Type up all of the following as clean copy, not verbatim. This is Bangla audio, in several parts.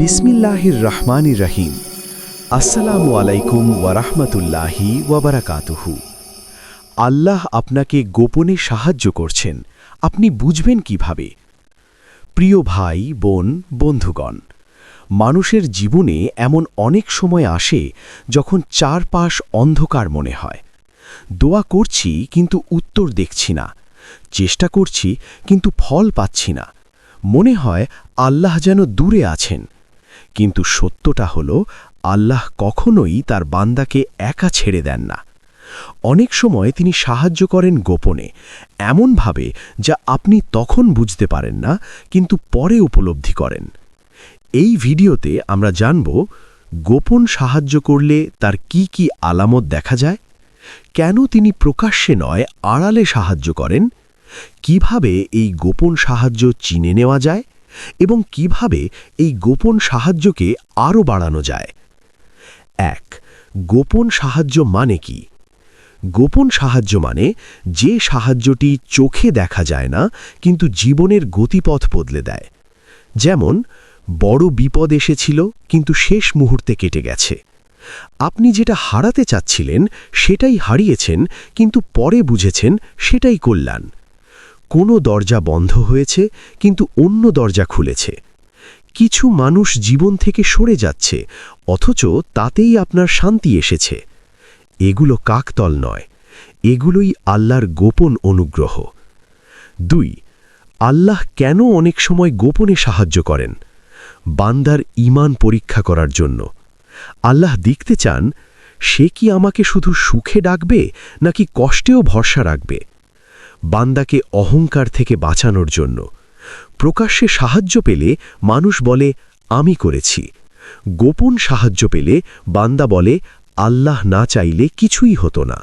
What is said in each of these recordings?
বিসমিল্লাহির রহমানির রহিম। আসসালামু আলাইকুম ওয়ারাহমাতুল্লাহি ওয়াবারাকাতুহু। আল্লাহ আপনাকে গোপনে সাহায্য করছেন, আপনি বুঝবেন কিভাবে? প্রিয় ভাই, বোন, বন্ধুগণ, মানুষের জীবনে এমন অনেক সময় আসে যখন চারপাশ অন্ধকার মনে হয়। দোয়া করছি কিন্তু উত্তর দেখছি না, চেষ্টা করছি কিন্তু ফল পাচ্ছি না। মনে হয় আল্লাহ যেন দূরে আছেন। কিন্তু সত্যটা হলো, আল্লাহ কখনোই তার বান্দাকে একা ছেড়ে দেন না। অনেক সময় তিনি সাহায্য করেন গোপনে, এমনভাবে যা আপনি তখন বুঝতে পারেন না, কিন্তু পরে উপলব্ধি করেন। এই ভিডিওতে আমরা জানব, গোপন সাহায্য করলে তার কি কি আলামত দেখা যায়, কেন তিনি প্রকাশ্যে নয় আড়ালে সাহায্য করেন, কিভাবে এই গোপন সাহায্য চিনে নেওয়া যায় এবং কিভাবে এই গোপন সাহায্যকে আরও বাড়ানো যায়। ১. গোপন সাহায্য মানে কি? গোপন সাহায্য মানে যে সাহায্যটি চোখে দেখা যায় না কিন্তু জীবনের গতিপথ বদলে দেয়। যেমন, বড় বিপদ এসেছিল কিন্তু শেষ মুহূর্তে কেটে গেছে। আপনি যেটা হারাতে চাচ্ছিলেন সেটাই হারিয়েছেন, কিন্তু পরে বুঝেছেন সেটাই কল্যাণ। কোনো দরজা বন্ধ হয়েছে কিন্তু অন্য দরজা খুলেছে। কিছু মানুষ জীবন থেকে সরে যাচ্ছে, অথচ তাতেই আপনার শান্তি এসেছে। এগুলো কাকতল নয়, এগুলোই আল্লাহর গোপন অনুগ্রহ। ২. আল্লাহ কেন অনেক সময় গোপনে সাহায্য করেন? বান্দার ঈমান পরীক্ষা করার জন্য। আল্লাহ দেখতে চান, সে কি আমাকে শুধু সুখে ডাকবে নাকি কষ্টেও ভরসা রাখবে। বান্দাকে অহংকার থেকে বাঁচানোর জন্য। প্রকাশ্যে সাহায্য পেলে মানুষ বলে, আমি করেছি। গোপন সাহায্য পেলে বান্দা বলে, আল্লাহ না চাইলে কিছুই হতো না।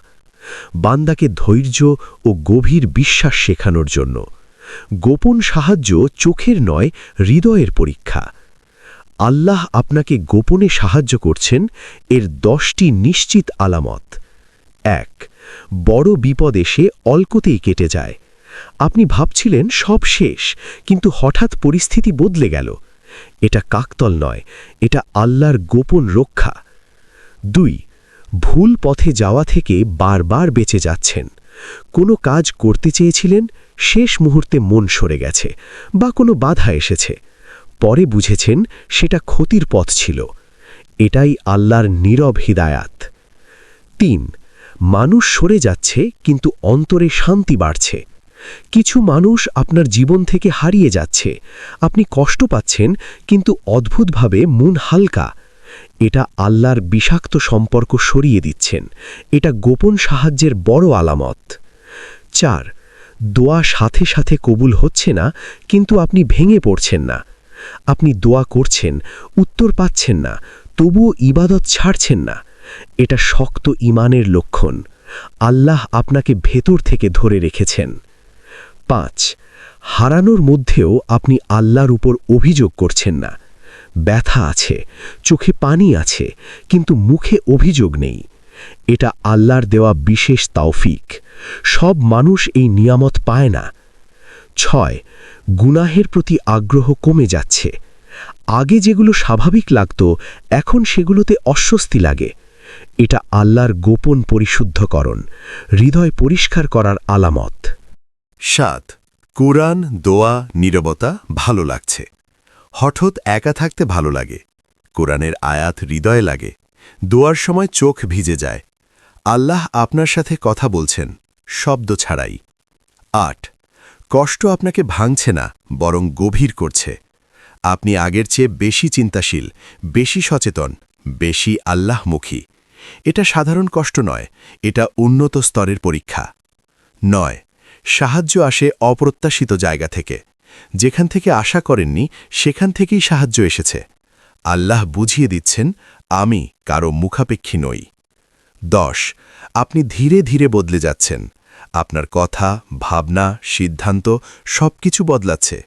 বান্দাকে ধৈর্য ও গভীর বিশ্বাস শেখানোর জন্য। গোপন সাহায্য চোখের নয়, হৃদয়ের পরীক্ষা। আল্লাহ আপনাকে গোপনে সাহায্য করছেন, এর 10টি নিশ্চিত আলামত। ১. বড় বিপদ এসে অল্পতেই কেটে যায়। আপনি ভাবছিলেন সব শেষ, কিন্তু হঠাৎ পরিস্থিতি বদলে গেল। এটা কাকতল নয়, এটা আল্লাহর গোপন রক্ষা। ২. ভুল পথে যাওয়া থেকে বারবার বেঁচে যাচ্ছেন। কোনো কাজ করতে চেয়েছিলেন, শেষ মুহূর্তে মন সরে গেছে বা কোনো বাধা এসেছে। পরে বুঝেছেন সেটা ক্ষতির পথ ছিল। এটাই আল্লাহর নীরব হিদায়াত। ৩. মানুষ সরে যাচ্ছে কিন্তু অন্তরে শান্তি বাড়ছে। কিছু মানুষ আপনার জীবন থেকে হারিয়ে যাচ্ছে, আপনি কষ্ট পাচ্ছেন কিন্তু অদ্ভুতভাবে মন হালকা। এটা আল্লাহর বিষাক্ত সম্পর্ক সরিয়ে দিচ্ছেন। এটা গোপন সাহায্যের বড় আলামত। ৪. দোয়া সাথে সাথে কবুল হচ্ছে না, কিন্তু আপনি ভেঙে পড়ছেন না। আপনি দোয়া করছেন, উত্তর পাচ্ছেন না, তবুও ইবাদত ছাড়ছেন না। এটা শক্ত ঈমানের লক্ষণ। আল্লাহ আপনাকে ভেতর থেকে ধরে রেখেছেন। ৫. হারানোর মধ্যেও আপনি আল্লাহর উপর অভিযোগ করছেন না। ব্যথা আছে, চোখে পানি আছে, কিন্তু মুখে অভিযোগ নেই। এটা আল্লাহর দেওয়া বিশেষ তৌফিক। সব মানুষ এই নিয়ামত পায় না। ৬. গুনাহের প্রতি আগ্রহ কমে যাচ্ছে। আগে যেগুলো স্বাভাবিক লাগত, এখন সেগুলোতে অস্বস্তি লাগে। এটা আল্লাহর গোপন পরিশুদ্ধকরণ, হৃদয় পরিষ্কার করার আলামত। ৭. কুরআন, দোয়া, নীরবতা ভালো লাগছে। হঠাৎ একা থাকতে ভালো লাগে। কোরআনের আয়াত হৃদয়ে লাগে। দোয়ার সময় চোখ ভিজে যায়। আল্লাহ আপনার সাথে কথা বলছেন, শব্দ ছাড়াই। ৮. কষ্ট আপনাকে ভাঙছে না, বরং গভীর করছে। আপনি আগের চেয়ে বেশি চিন্তাশীল, বেশি সচেতন, বেশি আল্লাহমুখী। এটা সাধারণ কষ্ট নয়, এটা উন্নত স্তরের পরীক্ষা। ৯. সাহায্য আসে অপ্রত্যাশিত জায়গা থেকে। যেখান থেকে আশা করেননি সেখান থেকেই সাহায্য এসেছে। আল্লাহ বুঝিয়ে দিচ্ছেন, আমি কারো মুখাপেক্ষী নই। ১০. আপনি ধীরে ধীরে বদলে যাচ্ছেন। আপনার কথা, ভাবনা, সিদ্ধান্ত সবকিছু বদলাচ্ছে।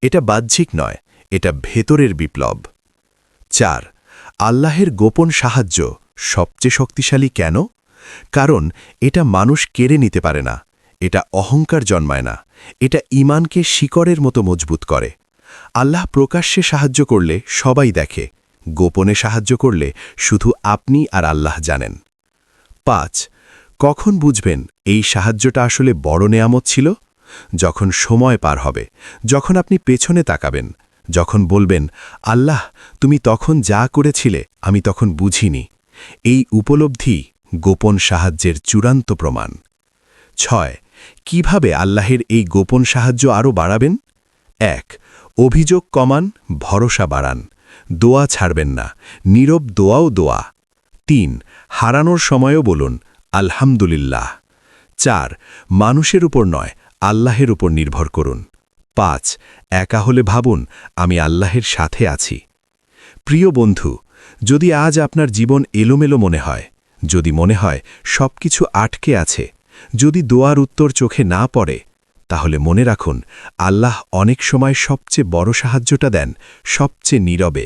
এটা বাহ্যিক নয়, এটা ভেতরের বিপ্লব। ৪. আল্লাহের গোপন সাহায্য সবচেয়ে শক্তিশালী কেন? কারণ এটা মানুষ কেড়ে নিতে পারে না, এটা অহংকার জন্মায় না, এটা ঈমানকে শিকড়ের মতো মজবুত করে। আল্লাহ প্রকাশ্যে সাহায্য করলে সবাই দেখে, গোপনে সাহায্য করলে শুধু আপনি আর আল্লাহ জানেন। 5. কখন বুঝবেন এই সাহায্যটা আসলে বড় নেয়ামত ছিল? যখন সময় পার হবে, যখন আপনি পেছনে তাকাবেন, যখন বলবেন, আল্লাহ তুমি তখন যা করেছিলে আমি তখন বুঝিনি। এই উপলব্ধি গোপন সাহায্যের চূড়ান্ত প্রমাণ। 6. কিভাবে আল্লাহের এই গোপন সাহায্য আরও বাড়াবেন? 1. অভিযোগ কমান, ভরসা বাড়ান। দোয়া ছাড়বেন না, নীরব দোয়াও দোয়া। 3. হারানোর সময়ও বলুন, আলহামদুলিল্লাহ। 4. মানুষের উপর নয়, আল্লাহের উপর নির্ভর করুন। 5. একা হলে ভাবুন, আমি আল্লাহের সাথে আছি। প্রিয় বন্ধু, যদি আজ আপনার জীবন এলোমেলো মনে হয়, যদি মনে হয় সবকিছু আটকে আছে, যদি দোয়ার উত্তর চোখে না পড়ে, তাহলে মনে রাখুন, আল্লাহ অনেক সময় সবচেয়ে বড় সাহায্যটা দেন সবচেয়ে নীরবে।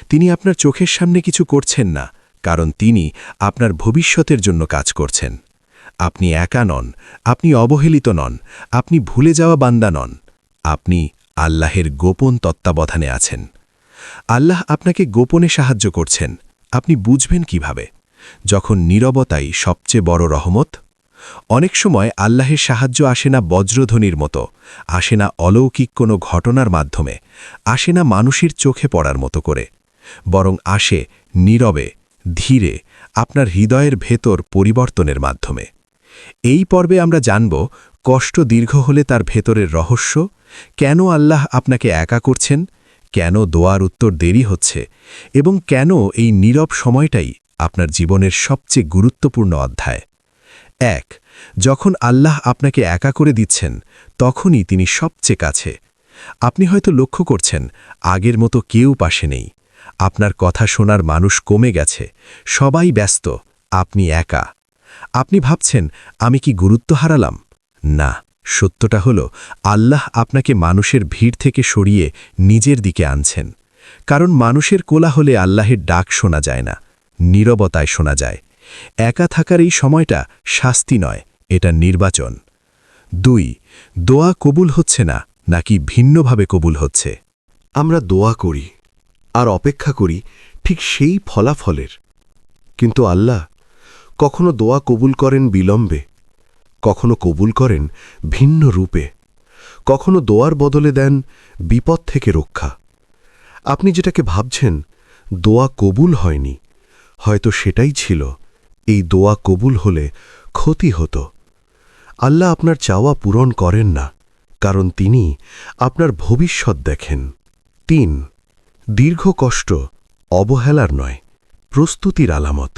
তিনি আপনার চোখের সামনে কিছু করছেন না, কারণ তিনি আপনার ভবিষ্যতের জন্য কাজ করছেন। আপনি একা নন, আপনি অবহেলিত নন, আপনি ভুলে যাওয়া বান্দা নন। আপনি আল্লাহের গোপন তত্ত্বাবধানে আছেন। আল্লাহ আপনাকে গোপনে সাহায্য করছেন, আপনি বুঝবেন কিভাবে? যখন নীরবতাই সবচেয়ে বড় রহমত। অনেক সময় আল্লাহের সাহায্য আসে না বজ্রধ্বনির মতো, আসে না অলৌকিক কোনো ঘটনার মাধ্যমে, আসে না মানুষের চোখে পড়ার মতো করে, বরং আসে নীরবে, ধীরে, আপনার হৃদয়ের ভেতর পরিবর্তনের মাধ্যমে। এই পর্বে আমরা জানব, কষ্ট দীর্ঘ হলে তার ভেতরের রহস্য, কেন আল্লাহ আপনাকে একা করছেন, কেন দোয়ার উত্তর দেরি হচ্ছে, এবং কেন এই নীরব সময়টাই আপনার জীবনের সবচেয়ে গুরুত্বপূর্ণ অধ্যায়। 1. যখন আল্লাহ আপনাকে একা করে দিচ্ছেন, তখনই তিনি সবচেয়ে কাছে। আপনি হয়তো লক্ষ্য করছেন, আগের মতো কেউ পাশে নেই, আপনার কথা শোনার মানুষ কমে গেছে, সবাই ব্যস্ত, আপনি একা। আপনি ভাবছেন, আমি কি গুরুত্ব হারালাম? না, সত্যটা হলো, আল্লাহ আপনাকে মানুষের ভিড় থেকে সরিয়ে নিজের দিকে আনছেন। কারণ মানুষের কোলাহলে আল্লাহের ডাক শোনা যায় না, নীরবতায় শোনা যায়। একা থাকার এই সময়টা শাস্তি নয়, এটা নির্বাচন। 2. দোয়া কবুল হচ্ছে না, নাকি ভিন্নভাবে কবুল হচ্ছে? আমরা দোয়া করি আর অপেক্ষা করি ঠিক সেই ফলাফলের, কিন্তু আল্লাহ কখনো দোয়া কবুল করেন বিলম্বে, কখনো কবুল করেন ভিন্ন রূপে, কখনো দোয়ার বদলে দেন বিপদ থেকে রক্ষা। আপনি যেটাকে ভাবছেন দোয়া কবুল হয়নি, হয়তো সেটাই ছিল এই দোয়া কবুল হলে ক্ষতি হতো। আল্লাহ আপনার চাওয়া পূরণ করেন না, কারণ তিনি আপনার ভবিষ্যৎ দেখেন। 3. দীর্ঘ কষ্ট অবহেলার নয়, প্রস্তুতির আলামত।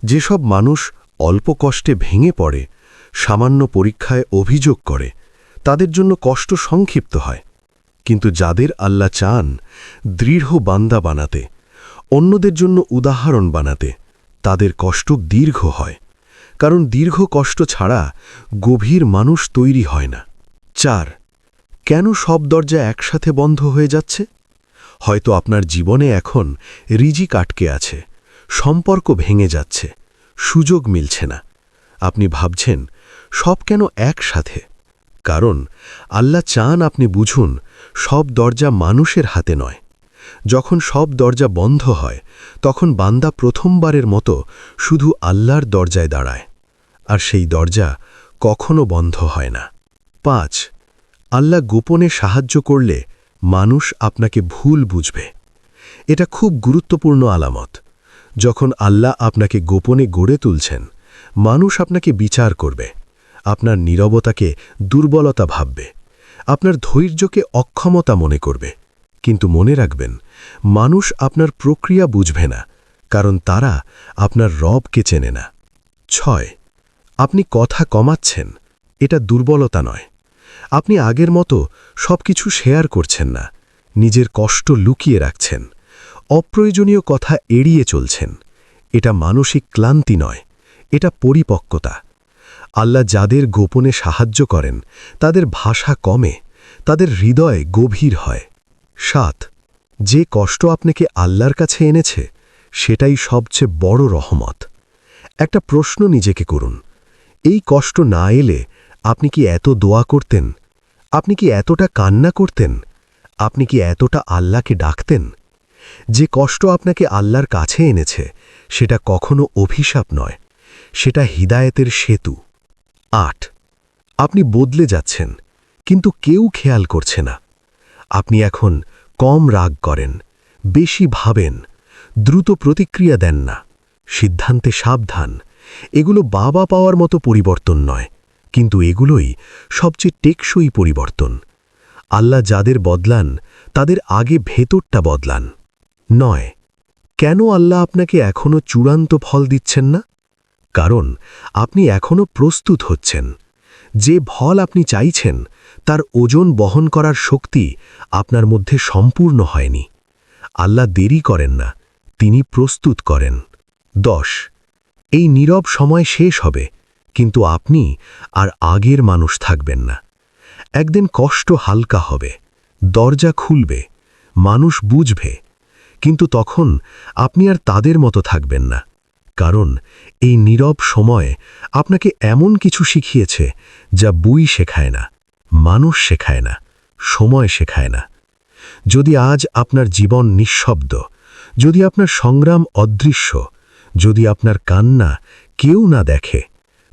যেসব মানুষ অল্প কষ্টে ভেঙে পড়ে, সামান্য পরীক্ষায় অভিযোগ করে, তাদের জন্য কষ্ট সংক্ষিপ্ত হয়। কিন্তু যাদের আল্লাহ চান দৃঢ় বান্দা বানাতে, অন্যদের জন্য উদাহরণ বানাতে, তাদের কষ্ট দীর্ঘ হয়, কারণ দীর্ঘ কষ্ট ছাড়া গভীর মানুষ তৈরি হয় না। 4. কেন সব দরজা একসাথে বন্ধ হয়ে যাচ্ছে? হয়তো আপনার জীবনে এখন রিজিক আটকে আছে, সম্পর্ক ভেঙে যাচ্ছে, সুযোগ মিলছে না। আপনি ভাবছেন, সব কেন একসাথে? কারণ আল্লাহ চান আপনি বুঝুন, সব দরজা মানুষের হাতে নয়। যখন সব দরজা বন্ধ হয়, তখন বান্দা প্রথমবারের মতো শুধু আল্লাহর দরজায় দাঁড়ায়, আর সেই দরজা কখনো বন্ধ হয় না। 5. আল্লাহ গোপনে সাহায্য করলে মানুষ আপনাকে ভুল বুঝবে। এটা খুব গুরুত্বপূর্ণ আলামত। যখন আল্লাহ আপনাকে গোপনে গড়ে তুলছেন, মানুষ আপনাকে বিচার করবে, আপনার নীরবতাকে দুর্বলতা ভাববে, আপনার ধৈর্যকে অক্ষমতা মনে করবে। কিন্তু মনে রাখবেন, মানুষ আপনার প্রক্রিয়া বুঝবে না, কারণ তারা আপনার রবকে চেনে না। 6. আপনি কথা কমাচ্ছেন, এটা দুর্বলতা নয়। আপনি আগের মতো সবকিছু শেয়ার করছেন না, নিজের কষ্ট লুকিয়ে রাখছেন, অপ্রয়োজনীয় কথা এড়িয়ে চলছেন। এটা মানসিক ক্লান্তি নয়, এটা পরিপক্কতা। আল্লাহ যাদের গোপনে সাহায্য করেন, তাদের ভাষা কমে, তাদের হৃদয় গভীর হয়। 7. যে কষ্ট আপনাকে আল্লাহর কাছে এনেছে, সেটাই সবচেয়ে বড় রহমত। একটা প্রশ্ন নিজেকে করুন, এই কষ্ট না এলে আপনি কি এত দোয়া করতেন? আপনি কি এতটা কান্না করতেন? আপনি কি এতটা আল্লাহকে ডাকতেন? যে কষ্ট আপনাকে আল্লাহর কাছে এনেছে সেটা কখনো অভিশাপ নয়, সেটা হিদায়েতের সেতু। ৮ আপনি বদলে যাচ্ছেন, কিন্তু কেউ খেয়াল করছে না। আপনি এখন কম রাগ করেন, বেশি ভাবেন, দ্রুত প্রতিক্রিয়া দেন না, সিদ্ধান্তে সাবধান। এগুলো বাবা পাওয়ার মতো পরিবর্তন নয়, কিন্তু এগুলোই সবচেয়ে টেকসই পরিবর্তন। আল্লাহ যাদের বদলান তাদের আগে ভেতরটা বদলান। ৯ কেন আল্লাহ আপনাকে এখনো চূড়ান্ত ফল দিচ্ছেন না? কারণ আপনি এখনো প্রস্তুত হচ্ছেন। যে ফল আপনি চাইছেন তার ওজন বহন করার শক্তি আপনার মধ্যে সম্পূর্ণ হয়নি। আল্লাহ দেরি করেন না, তিনি প্রস্তুত করেন। ১০ এই নীরব সময় শেষ হবে, কিন্তু আপনি আর আগের মানুষ থাকবেন না। একদিন কষ্ট হালকা হবে, দরজা খুলবে, মানুষ বুঝবে, কিন্তু তখন আপনি আর তাদের মতো থাকবেন না। কারণ এই নীরব সময় আপনাকে এমন কিছু শিখিয়েছে যা বই শেখায় না, মানুষ শেখায় না, সময় শেখায় না। যদি আজ আপনার জীবন নিঃশব্দ, যদি আপনার সংগ্রাম অদৃশ্য, যদি আপনার কান্না কেউ না দেখে,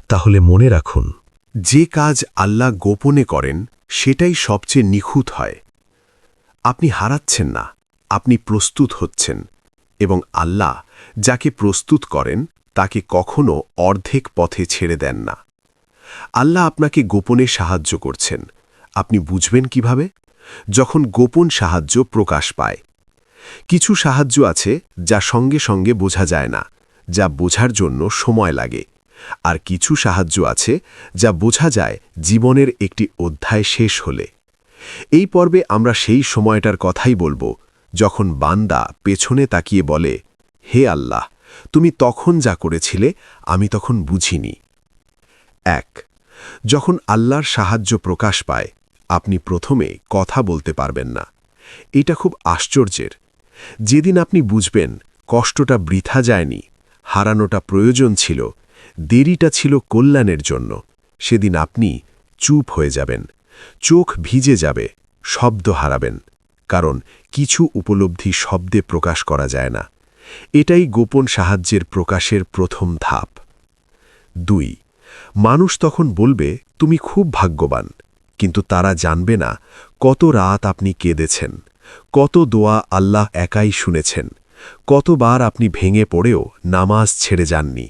তাহলে মনে রাখুন, যে কাজ আল্লাহ গোপনে করেন সেটাই সবচেয়ে নিখুঁত হয়। আপনি হারাচ্ছেন না, আপনি প্রস্তুত হচ্ছেন, এবং আল্লাহ যাকে প্রস্তুত করেন তাকে কখনো অর্ধেক পথে ছেড়ে দেন না। আল্লাহ আপনাকে গোপনে সাহায্য করছেন। আপনি বুঝবেন কিভাবে? যখন গোপন সাহায্য প্রকাশ পায়। কিছু সাহায্য আছে যা সঙ্গে সঙ্গে বোঝা যায় না, যা বোঝার জন্য সময় লাগে। আর কিছু সাহায্য আছে যা বোঝা যায় জীবনের একটি অধ্যায় শেষ হলে। এই পর্বে আমরা সেই সময়টার কথাই বলবো যখন বান্দা পেছনে তাকিয়ে বলে, হে আল্লাহ, তুমি তখন যা করেছিলে আমি তখন বুঝিনি। ১ যখন আল্লাহর সাহায্য প্রকাশ পায় আপনি প্রথমে কথা বলতে পারবেন না। এটা খুব আশ্চর্যের। যেদিন আপনি বুঝবেন কষ্টটা বৃথা যায়নি, হারানোটা প্রয়োজন ছিল, দেরিটা ছিল কল্যাণের জন্য, সেদিন আপনি চুপ হয়ে যাবেন, চোখ ভিজে যাবে, শব্দ হারাবেন। কারণ কিছু উপলব্ধি শব্দে প্রকাশ করা যায় না। এটাই গোপন সাহায্যের প্রকাশের প্রথম ধাপ। ২ মানুষ তখন বলবে তুমি খুব ভাগ্যবান, কিন্তু তারা জানবে না কত রাত আপনি কেঁদেছেন, কত দোয়া আল্লাহ একাই শুনেছেন, কতবার আপনি ভেঙে পড়েও নামাজ ছেড়ে যাননি।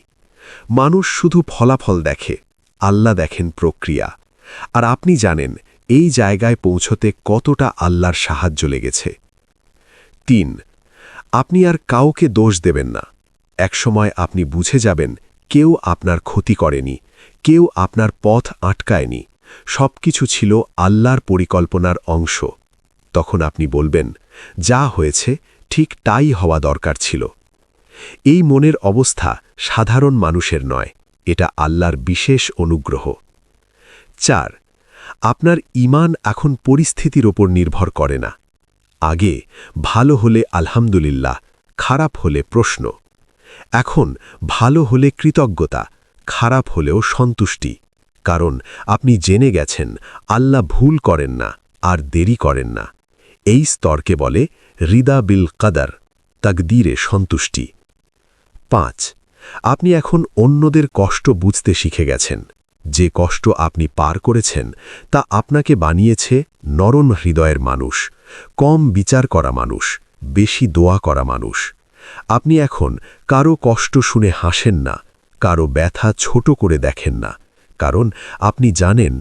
মানুষ শুধু ফলাফল দেখে, আল্লাহ দেখেন প্রক্রিয়া। আর আপনি জানেন এই জায়গায় পৌঁছতে কতটা আল্লাহর সাহায্য লেগেছে। ৩ আপনি আর কাউকে দোষ দেবেন না। একসময় আপনি বুঝে যাবেন কেউ আপনার ক্ষতি করেনি, কেউ আপনার পথ আটকায়নি, সবকিছু ছিল আল্লাহর পরিকল্পনার অংশ। তখন আপনি বলবেন, যা হয়েছে ঠিক তাই হওয়া দরকার ছিল। এই মনের অবস্থা সাধারণ মানুষের নয়, এটা আল্লাহর বিশেষ অনুগ্রহ। ৪ আপনার ঈমান এখন পরিস্থিতির ওপর নির্ভর করে না। আগে ভালো হলে আলহামদুলিল্লাহ, খারাপ হলে প্রশ্ন। এখন ভালো হলে কৃতজ্ঞতা, খারাপ হলেও সন্তুষ্টি। কারণ আপনি জেনে গেছেন আল্লাহ ভুল করেন না আর দেরি করেন না। এই স্তরকে বলে রিদা বিল কাদার, তাকদীরে সন্তুষ্টি। ৫ আপনি এখন অন্যদের কষ্ট বুঝতে শিখে গেছেন। যে কষ্ট আপনি পার করেছেন তা আপনাকে বানিয়েছে নরম হৃদয়ের মানুষ, কম বিচার করা মানুষ, বেশি দোয়া করা মানুষ। আপনি এখন কারো কষ্ট শুনে হাসেন না, কারো ব্যথা ছোট করে দেখেন না, কারণ আপনি জানেন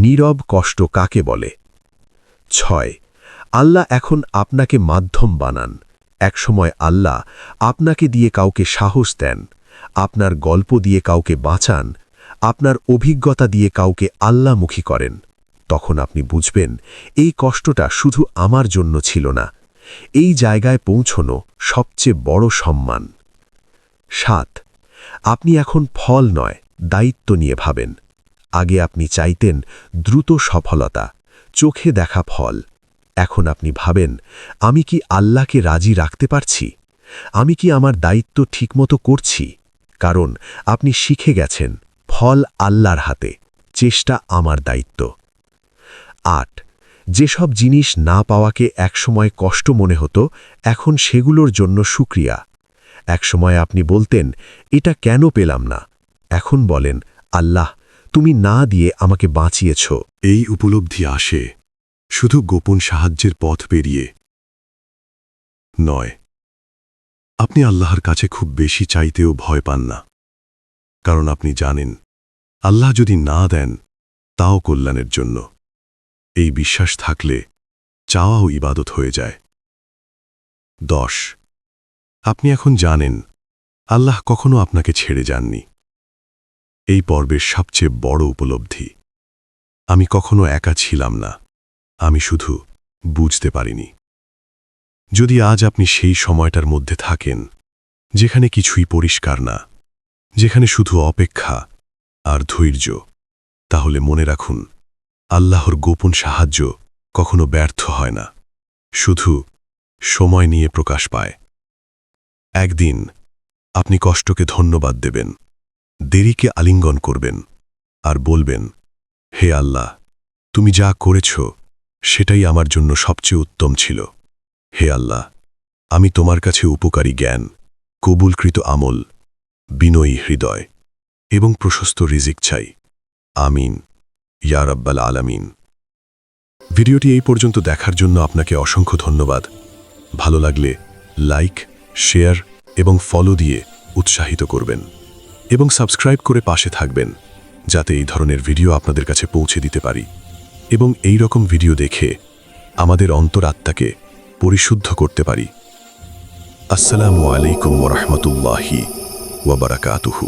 নীরব কষ্ট কাকে বলে। ৬ আল্লাহ এখন আপনাকে মাধ্যম বানান। একসময় আল্লাহ আপনাকে দিয়ে কাউকে সাহস দেন, আপনার গল্প দিয়ে কাউকে বাঁচান, আপনার অভিজ্ঞতা দিয়ে কাউকে আল্লাহমুখী করেন। তখন আপনি বুঝবেন এই কষ্টটা শুধু আমার জন্য ছিল না। এই জায়গায় পৌঁছনো সবচেয়ে বড় সম্মান। ৭ আপনি এখন ফল নয়, দায়িত্ব নিয়ে ভাবেন। আগে আপনি চাইতেন দ্রুত সফলতা, চোখে দেখা ফল। এখন আপনি ভাবেন, আমি কি আল্লাহকে রাজি রাখতে পারছি? আমি কি আমার দায়িত্ব ঠিকমতো করছি? কারণ আপনি শিখে গেছেন ফল আল্লাহর হাতে, চেষ্টা আমার দায়িত্ব। ৮ যেসব জিনিস না পাওয়াকে একসময় কষ্ট মনে হতো এখন সেগুলোর জন্য শুকরিয়া। একসময় আপনি বলতেন এটা কেন পেলাম না, এখন বলেন আল্লাহ তুমি না দিয়ে আমাকে বাঁচিয়েছ। এই উপলব্ধি আসে শুধু গোপন সাহায্যের পথ পেরিয়ে নয়। আপনি আল্লাহর কাছে খুব বেশি চাইতেও ভয় পান না, কারণ আপনি জানেন আল্লাহ যদি না দেন তাও কল্যাণের জন্য। এই বিশ্বাস থাকলে চাওয়াও ইবাদত হয়ে যায়। 10 আপনি এখন জানেন আল্লাহ কখনো আপনাকে ছেড়ে যাননি। এই পর্বের সবচেয়ে বড় উপলব্ধি, আমি কখনো একা ছিলাম না, আমি শুধু বুঝতে পারিনি। যদি আজ আপনি সেই সময়টার মধ্যে থাকেন যেখানে কিছুই পরিষ্কার না, যেখানে শুধু অপেক্ষা আর ধৈর্য, তাহলে মনে রাখুন আল্লাহর গোপন সাহায্য কখনো ব্যর্থ হয় না, শুধু সময় নিয়ে প্রকাশ পায়। একদিন আপনি কষ্টকে ধন্যবাদ দেবেন, দেরিকে আলিঙ্গন করবেন আর বলবেন, হে আল্লাহ, তুমি যা করেছ সেটাই আমার জন্য সবচেয়ে উত্তম ছিল। হে আল্লাহ, আমি তোমার কাছে উপকারী জ্ঞান, কবুলকৃত আমল, বিনয়ী হৃদয় এবং প্রশস্ত রিজিক চাই। আমিন ইয়া রাব্বাল আলামিন। ভিডিওটি এই পর্যন্ত দেখার জন্য আপনাকে অসংখ্য ধন্যবাদ। ভালো লাগলে লাইক, শেয়ার এবং ফলো দিয়ে উৎসাহিত করবেন এবং সাবস্ক্রাইব করে পাশে থাকবেন, যাতে এই ধরনের ভিডিও আপনাদের কাছে পৌঁছে দিতে পারি এবং এই রকম ভিডিও দেখে আমাদের অন্তরাত্মাকে পরিশুদ্ধ করতে পারি। আসসালামু আলাইকুম ওয়া রাহমাতুল্লাহি ওয়া বারাকাতুহু।